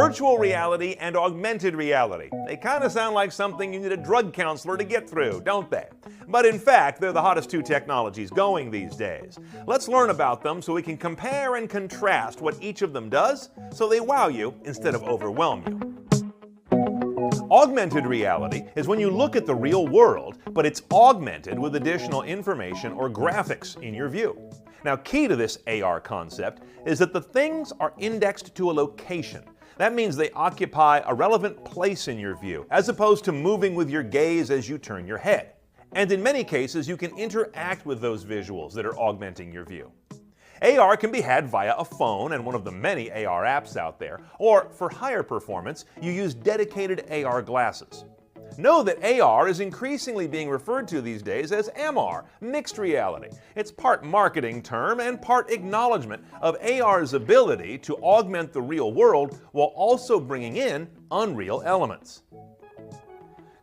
Virtual reality and augmented reality. They kind of sound like something you need a drug counselor to get through, don't they? But in fact, they're the hottest two technologies going these days. Let's learn about them so we can compare and contrast what each of them does so they wow you instead of overwhelm you. Augmented reality is when you look at the real world, but it's augmented with additional information or graphics in your view. Now, key to this AR concept is that the things are indexed to a location. That means they occupy a relevant place in your view, as opposed to moving with your gaze as you turn your head. And in many cases, you can interact with those visuals that are augmenting your view. AR can be had via a phone and one of the many AR apps out there, or for higher performance, you use dedicated AR glasses. Know that AR is increasingly being referred to these days as MR, mixed reality. It's part marketing term and part acknowledgement of AR's ability to augment the real world while also bringing in unreal elements.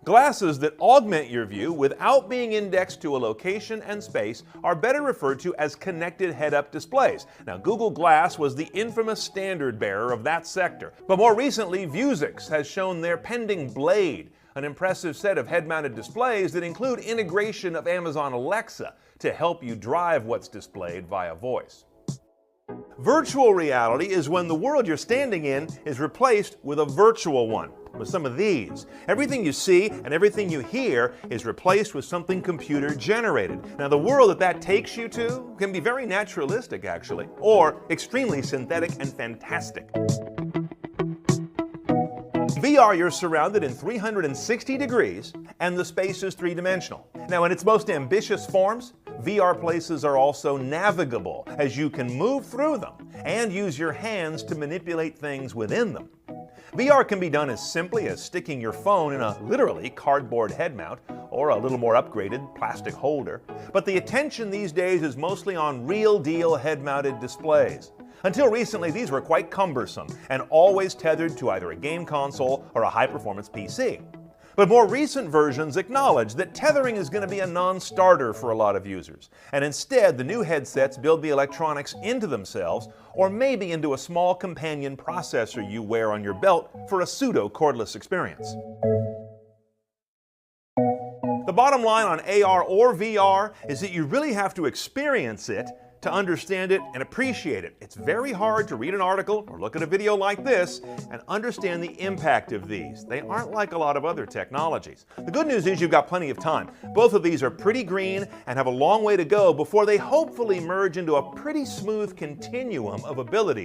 Glasses that augment your view without being indexed to a location and space are better referred to as connected head-up displays. Now, Google Glass was the infamous standard bearer of that sector, but more recently, Vuzix has shown their pending Blade, an impressive set of head-mounted displays that include integration of Amazon Alexa to help you drive what's displayed via voice. Virtual reality is when the world you're standing in is replaced with a virtual one. With some of these, everything you see and everything you hear is replaced with something computer generated. Now, the world that takes you to can be very naturalistic, actually, or extremely synthetic and fantastic. VR, you're surrounded in 360 degrees and the space is three-dimensional. Now, in its most ambitious forms, VR places are also navigable, as you can move through them and use your hands to manipulate things within them. VR can be done as simply as sticking your phone in a literally cardboard head mount or a little more upgraded plastic holder, but the attention these days is mostly on real-deal head-mounted displays. Until recently, these were quite cumbersome and always tethered to either a game console or a high-performance PC. But more recent versions acknowledge that tethering is going to be a non-starter for a lot of users, and instead the new headsets build the electronics into themselves or maybe into a small companion processor you wear on your belt for a pseudo-cordless experience. The bottom line on AR or VR is that you really have to experience it to understand it and appreciate it. It's very hard to read an article or look at a video like this and understand the impact of these. They aren't like a lot of other technologies. The good news is you've got plenty of time. Both of these are pretty green and have a long way to go before they hopefully merge into a pretty smooth continuum of ability.